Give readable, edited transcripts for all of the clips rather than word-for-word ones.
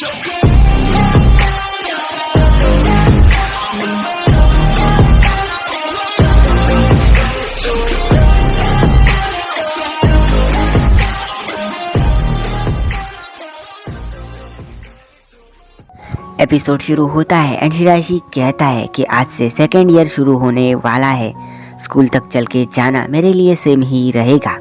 Episode शुरू होता है एंड शिराइशी कहता है कि आज से सेकेंड ईयर शुरू होने वाला है। स्कूल तक चल के जाना मेरे लिए सेम ही रहेगा।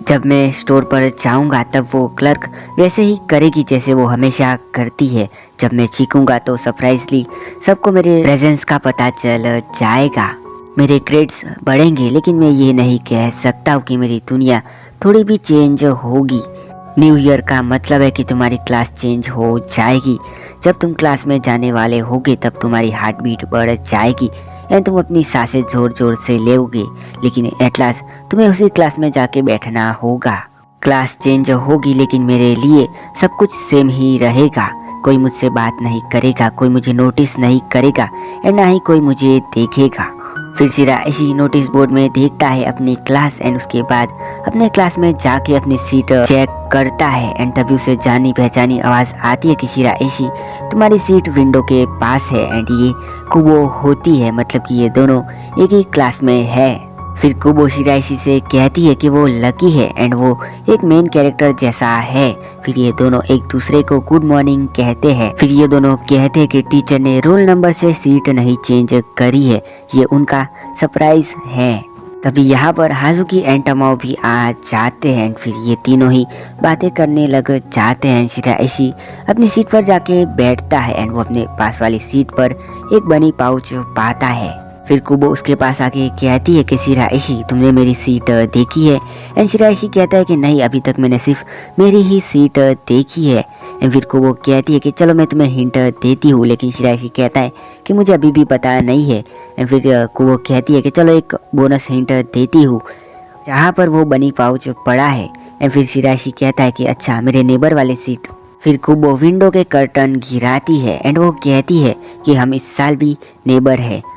जब मैं स्टोर पर जाऊंगा तब वो क्लर्क वैसे ही करेगी जैसे वो हमेशा करती है। जब मैं चीखूंगा तो सरप्राइजली सबको मेरे प्रेजेंस का पता चल जाएगा। मेरे ग्रेड्स बढ़ेंगे, लेकिन मैं ये नहीं कह सकता कि मेरी दुनिया थोड़ी भी चेंज होगी। न्यू ईयर का मतलब है कि तुम्हारी क्लास चेंज हो जाएगी। जब तुम क्लास में जाने वाले होगे तब तुम्हारी हार्ट बीट बढ़ जाएगी एंड तुम अपनी सांसें जोर जोर से लेओगे, लेकिन एट लास्ट तुम्हें उसी क्लास में जाके बैठना होगा। क्लास चेंज होगी लेकिन मेरे लिए सब कुछ सेम ही रहेगा। कोई मुझसे बात नहीं करेगा, कोई मुझे नोटिस नहीं करेगा एंड ना ही कोई मुझे देखेगा। फिर शिराइशी नोटिस बोर्ड में देखता है अपनी क्लास एंड उसके बाद अपने क्लास में जाके अपनी सीट चेक करता है एंड तभी उसे जानी पहचानी आवाज़ आती है कि शिराइशी तुम्हारी सीट विंडो के पास है एंड ये कुबो होती है, मतलब कि ये दोनों एक ही क्लास में है। फिर कुबो शिराइशी से कहती है कि वो लकी है एंड वो एक मेन कैरेक्टर जैसा है। फिर ये दोनों एक दूसरे को गुड मॉर्निंग कहते हैं। फिर ये दोनों कहते हैं कि टीचर ने रोल नंबर से सीट नहीं चेंज करी है, ये उनका सरप्राइज है। तभी यहाँ पर हाजुकी एंड टमाओ भी आ जाते हैं। फिर ये तीनों ही बातें करने लग जाते हैं। शिराइशी अपनी सीट पर जाके बैठता है एंड वो अपने पास वाली सीट पर एक बनी पाउच पाता है। फिर कुबो उसके पास आके कहती है कि शिराइशी तुमने मेरी सीट देखी है एंड शिराइशी कहता है कि नहीं, अभी तक मैंने सिर्फ मेरी ही सीट देखी है। एंड फिर कुबो कहती है कि चलो मैं तुम्हें हिंट देती हूँ, लेकिन शिराइशी कहता है कि मुझे अभी भी पता नहीं है। एंड फिर कुबो कहती है कि चलो एक बोनस हिंट देती हूँ, जहाँ पर वो बनी पाउच पड़ा है। एंड फिर शिराइशी कहता है कि अच्छा मेरे नेबर वाली सीट। फिर कुबो विंडो के कर्टन गिराती है एंड वो कहती है कि हम इस साल भी नेबर है।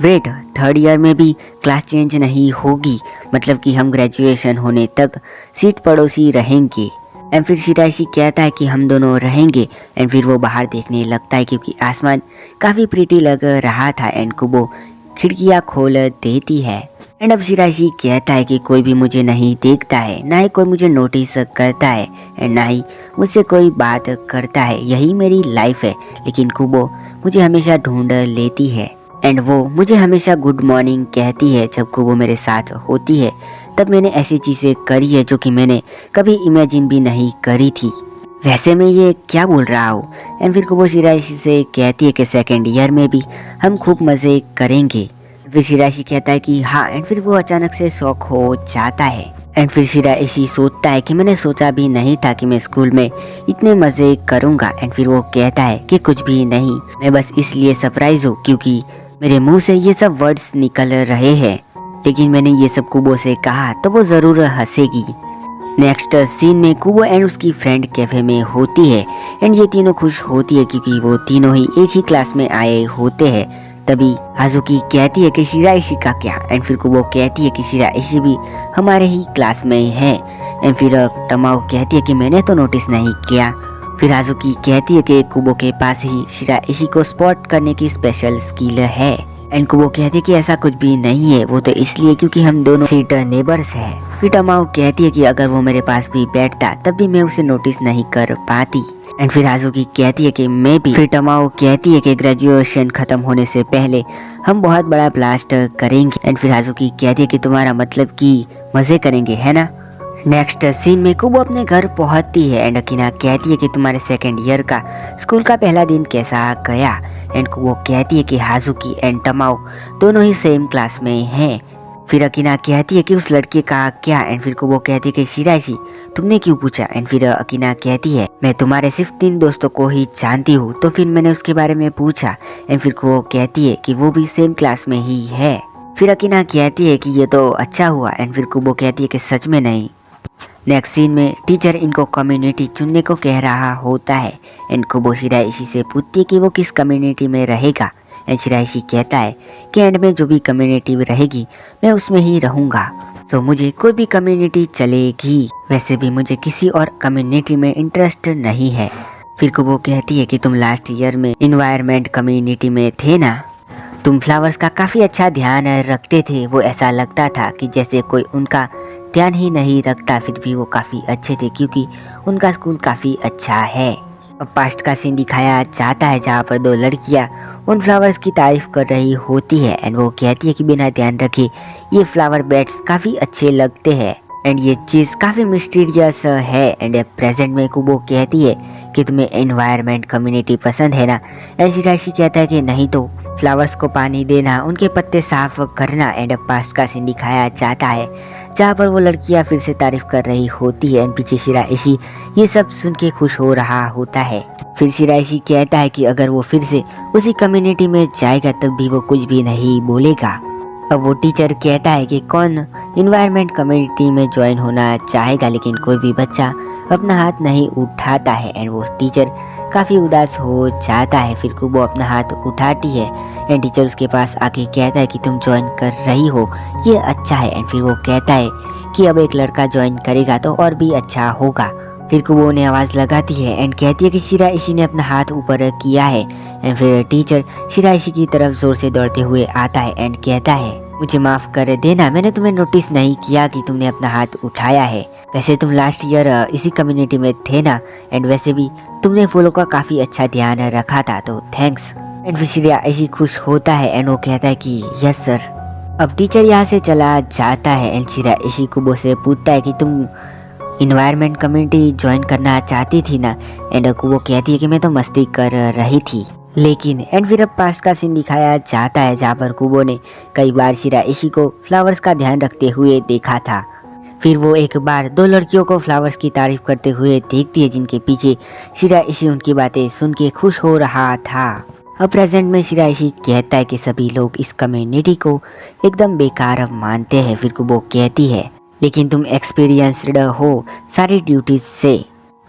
वेट, थर्ड ईयर में भी क्लास चेंज नहीं होगी, मतलब कि हम ग्रेजुएशन होने तक सीट पड़ोसी रहेंगे। एंड फिर शिराइशी कहता है कि हम दोनों रहेंगे। एंड फिर वो बाहर देखने लगता है क्योंकि आसमान काफ़ी प्रीटी लग रहा था। एंड कुबो खिड़कियाँ खोल देती है। एंड अब शिराइशी कहता है कि कोई भी मुझे नहीं देखता है, ना ही कोई मुझे नोटिस करता है एंड ना ही मुझसे कोई बात करता है। यही मेरी लाइफ है, लेकिन कुबो मुझे हमेशा ढूंढ लेती है एंड वो मुझे हमेशा गुड मॉर्निंग कहती है। जब को वो मेरे साथ होती है तब मैंने ऐसी चीज़ें करी है जो कि मैंने कभी इमेजिन भी नहीं करी थी। वैसे मैं ये क्या बोल रहा हूँ। एंड फिर वो शिराइशी से कहती है कि सेकेंड ईयर में भी हम खूब मज़े करेंगे। फिर शिराइशी कहता है कि हाँ, एंड फिर वो अचानक से शॉक हो जाता है। एंड फिर शिराइशी सोचता है कि मैंने सोचा भी नहीं था कि मैं स्कूल में इतने मज़े करूँगा। एंड फिर वो कहता है कि कुछ भी नहीं, मैं बस इसलिए सरप्राइज हूँ क्योंकि मेरे मुंह से ये सब वर्ड्स निकल रहे हैं, लेकिन मैंने ये सब कुबो से कहा तो वो ज़रूर हंसेगी। नेक्स्ट सीन में कुबो एंड उसकी फ्रेंड कैफे में होती है एंड ये तीनों खुश होती है क्योंकि वो तीनों ही एक ही क्लास में आए होते हैं। तभी हाजुकी कहती है कि शिराइशी का क्या। एंड फिर कुबो कहती है कि शिराइशी भी हमारे ही क्लास में है। एंड फिर टमाओ कहती है कि मैंने तो नोटिस नहीं किया। फिर हाजुकी कहती है कि कुबो के पास ही शिराइशी को स्पॉट करने की स्पेशल स्किल है। एंड कुबो कहती है कि ऐसा कुछ भी नहीं है, वो तो इसलिए क्योंकि हम दोनों सीट नेबर्स हैं। फिर टमाओ कहती है कि अगर वो मेरे पास भी बैठता तब भी मैं उसे नोटिस नहीं कर पाती। एंड फिर हाजुकी कहती है कि मैं भी। फिर टमाओ कहती है कि ग्रेजुएशन खत्म होने से पहले हम बहुत बड़ा ब्लास्ट करेंगे। एंड फिर हाजुकी कहती है कि तुम्हारा मतलब कि मजे करेंगे, है ना। नेक्स्ट सीन में कुबो अपने घर पहुंचती है एंड अकीना कहती है कि तुम्हारे सेकेंड ईयर का स्कूल का पहला दिन कैसा गया। एंड कुबो कहती है कि हाजुकी एंड टमाओ दोनों ही सेम क्लास में हैं। फिर अकीना कहती है कि उस लड़के का क्या। एंड फिर कुबो कहती है कि शिराइशी तुमने क्यों पूछा। एंड फिर अकीना कहती है मैं तुम्हारे सिर्फ 3 दोस्तों को ही जानती हूँ, तो फिर मैंने उसके बारे में पूछा। एंड फिर कुबो कहती है कि वो भी सेम क्लास में ही है। फिर अकीना कहती है कि ये तो अच्छा हुआ। एंड फिर कुबो कहती है कि सच में नहीं। नेक्स्ट सीन में टीचर इनको कम्युनिटी चुनने को कह रहा होता है। एंड कुबो शिराइशी से पूछती है कि वो किस कम्युनिटी में रहेगा। एंड शिराइशी कहता है कि एंड में जो भी कम्युनिटी रहेगी मैं उसमें ही रहूँगा, तो मुझे कोई भी कम्युनिटी चलेगी। वैसे भी मुझे किसी और कम्युनिटी में इंटरेस्ट नहीं है। फिर कुबो कहती है कि तुम लास्ट ईयर में इन्वायरमेंट कम्युनिटी में थे ना, तुम फ्लावर्स का काफ़ी अच्छा ध्यान रखते थे। वो ऐसा लगता था कि जैसे कोई उनका ध्यान ही नहीं रखता, फिर भी वो काफ़ी अच्छे थे क्योंकि उनका स्कूल काफ़ी अच्छा है। अब पास्ट का सीन दिखाया जाता है जहाँ पर दो लड़कियाँ उन फ्लावर्स की तारीफ कर रही होती है एंड वो कहती है कि बिना ध्यान रखे ये फ्लावर बेड्स काफ़ी अच्छे लगते हैं एंड ये चीज़ काफ़ी मिस्टीरियस है। एंड प्रेजेंट में कुबो कहती है कि तुम्हें एनवायरनमेंट कम्युनिटी पसंद है ना, एंड शिराइशी कहता है कि नहीं तो फ्लावर्स को पानी देना, उनके पत्ते साफ करना। एंड पास्ट का सीन दिखाया जाता है जहाँ पर वो लड़कियाँ फिर से तारीफ कर रही होती है एंड पीछे शिराइशी ये सब सुन के खुश हो रहा होता है। फिर शिराइशी कहता है कि अगर वो फिर से उसी कम्युनिटी में जाएगा तब भी वो कुछ भी नहीं बोलेगा। अब वो टीचर कहता है कि कौन इन्वायरमेंट कम्युनिटी में ज्वाइन होना चाहेगा, लेकिन कोई भी बच्चा अपना हाथ नहीं उठाता है एंड वो टीचर काफ़ी उदास हो जाता है। फिर कुबो अपना हाथ उठाती है एंड टीचर उसके पास आके कहता है कि तुम ज्वाइन कर रही हो, ये अच्छा है। एंड फिर वो कहता है कि अब एक लड़का ज्वाइन करेगा तो और भी अच्छा होगा। फिर कुबो ने आवाज़ लगाती है एंड कहती है कि शिराइशी ने अपना हाथ ऊपर किया है एंड फिर टीचर शिराइशी की तरफ जोर से दौड़ते हुए आता है एंड कहता है मुझे माफ़ कर देना, मैंने तुम्हें नोटिस नहीं किया कि तुमने अपना हाथ उठाया है। वैसे तुम लास्ट ईयर इसी कम्युनिटी में थे ना, एंड वैसे भी तुमने फूलों का काफ़ी अच्छा ध्यान रखा था, तो थैंक्स। एंड फिर शिराइशी खुश होता है एंड वो कहता है कि यस सर। अब टीचर यहाँ से चला जाता है एंड शिराइशी कुबो से पूछता है कि तुम इन्वायरमेंट कम्युनिटी ज्वाइन करना चाहती थी ना, एंड वो कहती है कि मैं तो मस्ती कर रही थी लेकिन। एंड फिर अब पास्ट का सीन दिखाया जाता है जहाँ पर कुबो ने कई बार शिराइशी को फ्लावर्स का ध्यान रखते हुए देखा था। फिर वो एक बार दो लड़कियों को फ्लावर्स की तारीफ करते हुए देखती है जिनके पीछे शिराइशी उनकी बातें सुन के खुश हो रहा था। अब प्रेजेंट में शिराइशी कहता है कि सभी लोग इस कम्युनिटी को एकदम बेकार मानते हैं। फिर कुबो कहती है लेकिन तुम एक्सपीरियंस्ड हो सारी ड्यूटीज से,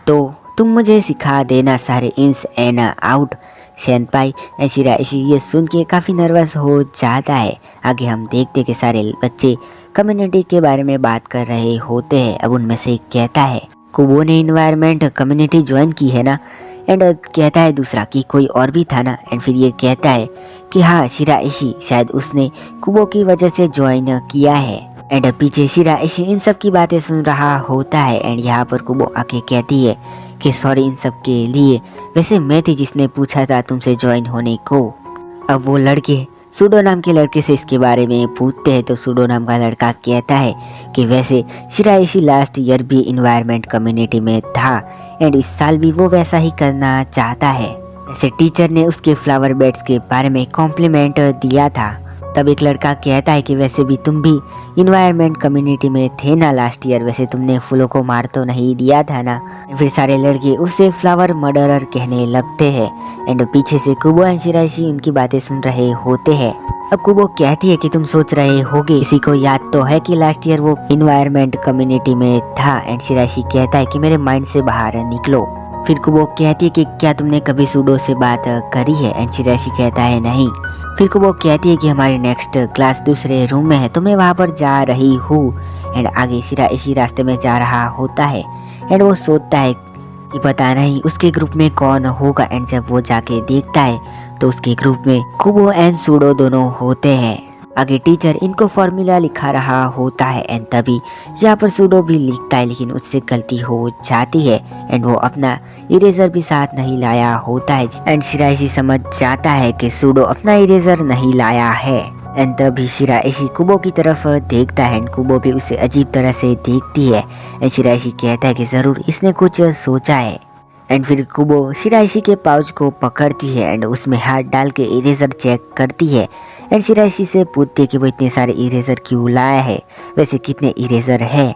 तो तुम मुझे सिखा देना सारे इन्स एंड आउट सेनपाई। एंड शिराइशी ये सुन के काफ़ी नर्वस हो जाता है। आगे हम देखते कि सारे बच्चे कम्युनिटी के बारे में बात कर रहे होते हैं। अब उनमें से कहता है कुबो ने इन्वायरमेंट कम्युनिटी ज्वाइन की है ना, एंड कहता है दूसरा कि कोई और भी था ना, एंड फिर ये कहता है कि हाँ शिराइशी, शायद उसने कुबो की वजह से ज्वाइन किया है। एंड पीछे शिराइशी इन सब की बातें सुन रहा होता है एंड यहाँ पर कुबो आके कहती है कि सॉरी इन सब के लिए, वैसे मैं थी जिसने पूछा था तुमसे ज्वाइन होने को। अब वो लड़के सूडो नाम के लड़के से इसके बारे में पूछते हैं तो सूडो नाम का लड़का कहता है कि वैसे शिराइशी लास्ट ईयर भी इन्वायरमेंट कम्युनिटी में था एंड इस साल भी वो वैसा ही करना चाहता है। ऐसे टीचर ने उसके फ्लावर बेड्स के बारे में कॉम्प्लीमेंट दिया था। तब एक लड़का कहता है कि वैसे भी तुम भी इन्वायरमेंट कम्युनिटी में थे ना लास्ट ईयर, वैसे तुमने फूलों को मार तो नहीं दिया था ना। फिर सारे लड़के उससे फ्लावर मर्डरर कहने लगते हैं एंड पीछे से कुबो एंड शिराइशी उनकी बातें सुन रहे होते हैं। अब कुबो कहती है कि तुम सोच रहे होगे किसी को याद तो है कि लास्ट ईयर वो इन्वायरमेंट कम्युनिटी में था, एंड शिराइशी कहता है कि मेरे माइंड से बाहर निकलो। फिर कुबो कहती है कि क्या तुमने कभी सूडो से बात करी है, एंड शिराइशी कहता है नहीं। फिर को वो कहती है कि हमारी नेक्स्ट क्लास दूसरे रूम में है तो मैं वहाँ पर जा रही हूँ। एंड आगे शिराइशी रास्ते में जा रहा होता है एंड वो सोचता है कि पता नहीं उसके ग्रुप में कौन होगा। एंड जब वो जाके देखता है तो उसके ग्रुप में कुबो एंड सूडो दोनों होते हैं। आगे टीचर इनको फॉर्मूला लिखा रहा होता है एंड तभी यहाँ पर सूडो भी लिखता है लेकिन उससे गलती हो जाती है एंड वो अपना इरेजर भी साथ नहीं लाया होता है। एंड शिराइशी समझ जाता है कि सूडो अपना इरेजर नहीं लाया है एंड तभी शिराइशी कुबो की तरफ देखता है एंड कुबो भी उसे अजीब तरह से देखती है एंड शिराइशी कहता है कि ज़रूर इसने कुछ सोचा है। एंड फिर कुबो शिराइशी के पाउच को पकड़ती है एंड उसमें हाथ डाल के इरेजर चेक करती है एंड शिराइशी से पूछती है कि वो इतने सारे इरेजर क्यों लाया है, वैसे कितने इरेजर है।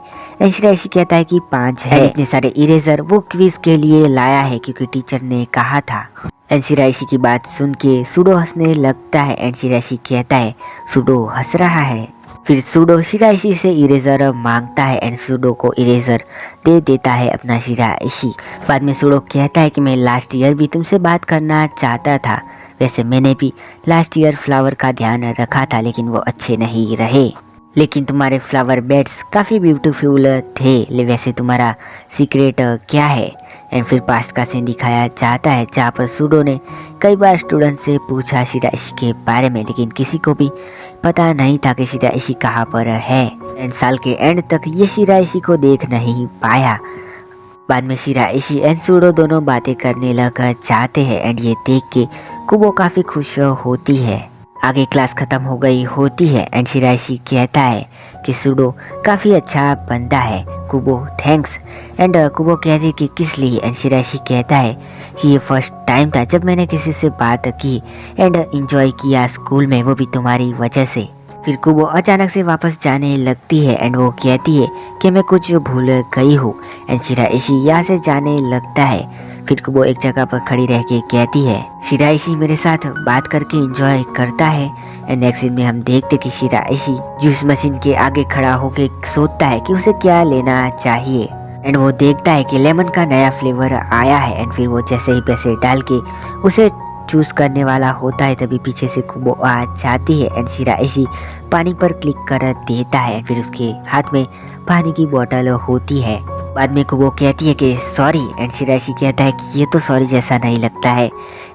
एंड शिराइशी कहता है कि 5 है। इतने सारे इरेजर वो क्विज के लिए लाया है क्योंकि टीचर ने कहा था। एंड शिराइशी की बात सुन के सूडो हंसने लगता है एंड शिराइशी कहता है सूडो हंस रहा है। फिर सूडो शिराइशी से इरेजर मांगता है एंड सूडो को इरेजर दे देता है अपना शिराइशी। बाद में सूडो कहता है कि मैं लास्ट ईयर भी तुमसे बात करना चाहता था, वैसे मैंने भी लास्ट ईयर फ्लावर का ध्यान रखा था लेकिन वो अच्छे नहीं रहे, लेकिन तुम्हारे फ्लावर बेड्स काफ़ी ब्यूटीफुल थे। वैसे तुम्हारा सीक्रेट क्या है। एंड फिर पास्ट का सीन दिखाया जाता है जहाँ पर सूडो ने कई बार स्टूडेंट से पूछा शिराइशी के बारे में, लेकिन किसी को भी पता नहीं था कि शिराइशी कहाँ पर है। एंड साल के एंड तक ये शिराइशी को देख नहीं पाया। बाद में शिराइशी एंड सूडो दोनों बातें करने लग जाते हैं एंड ये देख के कुबो काफ़ी खुश होती है। आगे क्लास ख़त्म हो गई होती है एंड शिराइशी कहता है कि सूडो काफ़ी अच्छा बंदा है। कुबो थैंक्स एंड कुबो कहती है कि किस लिए, एंड शिराइशी कहता है कि ये फर्स्ट टाइम था जब मैंने किसी से बात की एंड एंजॉय किया स्कूल में, वो भी तुम्हारी वजह से। फिर कुबो अचानक से वापस जाने लगती है एंड वो कहती है कि मैं कुछ भूल गई हूँ एंड शिराइशी यहाँ से जाने लगता है। फिर कुबो एक जगह पर खड़ी रह के कहती है शिराइशी मेरे साथ बात करके एंजॉय करता है। एंड नेक्स्ट सीन में हम देखते कि शिराइशी जूस मशीन के आगे खड़ा होके सोचता है कि उसे क्या लेना चाहिए एंड वो देखता है कि लेमन का नया फ्लेवर आया है। एंड फिर वो जैसे ही पैसे डाल के उसे चूज करने वाला होता है तभी पीछे से कुबो आ जाती है एंड शिराइशी पानी पर क्लिक कर देता है। फिर उसके हाथ में पानी की बोतल होती है। बाद में कुबो कहती है कि सॉरी एंड शिराइशी कहता है कि ये तो सॉरी जैसा नहीं लगता है।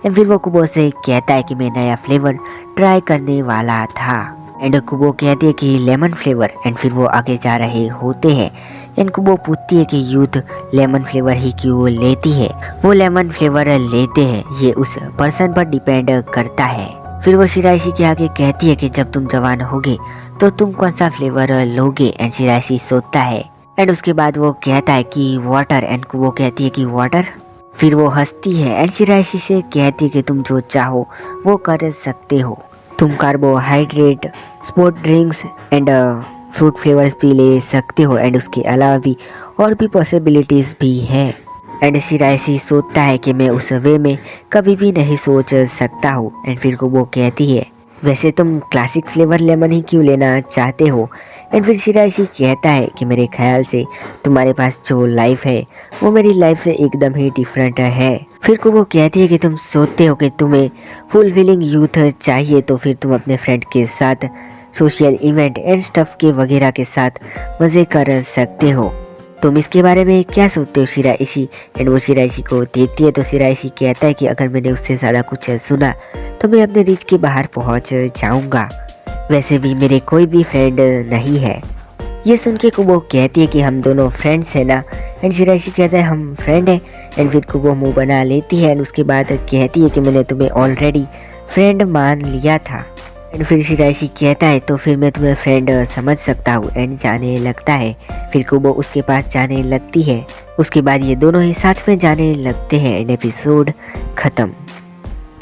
एंड फिर वो कुबो से कहता है कि मैं नया फ्लेवर ट्राई करने वाला था एंड कुबो कहती है कि लेमन फ्लेवर। एंड फिर वो आगे जा रहे होते हैं एंड कुबो पूछती है कि यूथ लेमन फ्लेवर ही क्यों लेती है। वो लेमन फ्लेवर लेते हैं, ये उस पर्सन पर डिपेंड करता है। फिर वो शिराइशी के आगे कहती है कि जब तुम जवान होगे तो तुम कौन सा फ्लेवर लोगे। एंड शिराइशी सोचता है एंड उसके बाद वो कहता है कि वाटर एंड कुबो कहती है कि वाटर। फिर वो हंसती है एंड शिराइशी से कहती है कि तुम जो चाहो वो कर सकते हो, तुम carbohydrate sport drinks and fruit flavours भी ले सकते हो एंड उसके अलावा भी और भी पॉसिबिलिटीज़ भी हैं। एंड शिराइशी सोचता है कि मैं उस वे में कभी भी नहीं सोच सकता हूँ। एंड फिर को वो कहती है वैसे तुम क्लासिक फ्लेवर लेमन ही क्यों लेना चाहते हो। एंड फिर शिराइशी कहता है कि मेरे ख्याल से तुम्हारे पास जो लाइफ है वो मेरी लाइफ से एकदम ही डिफरेंट है। फिर को वो कहती है कि तुम सोचते हो कि तुम्हें फुलफिलिंग यूथ चाहिए तो फिर तुम अपने फ्रेंड के साथ सोशल इवेंट एंड स्टफ के वगैरह के साथ मज़े कर सकते हो। तुम इसके बारे में क्या सोचते हो शिराइशी। एंड वो शिराइशी को देखती है तो शिराइशी कहता है कि अगर मैंने उससे ज़्यादा कुछ सुना तो मैं अपने रीच के बाहर पहुंच जाऊंगा। वैसे भी मेरे कोई भी फ्रेंड नहीं है। ये सुन के कुबो कहती है कि हम दोनों फ्रेंड्स हैं ना। एंड शिराइशी कहता है हम फ्रेंड हैं। एंड फिर कुबो मुंह बना लेती है एंड उसके बाद कहती है कि मैंने तुम्हें ऑलरेडी फ्रेंड मान लिया था। एंड फिर शिराइशी कहता है तो फिर मैं तुम्हें फ्रेंड समझ सकता हूँ एंड जाने लगता है। फिर कुबो उसके पास जाने लगती है। उसके बाद ये दोनों ही साथ में जाने लगते हैं एंड एपिसोड खत्म।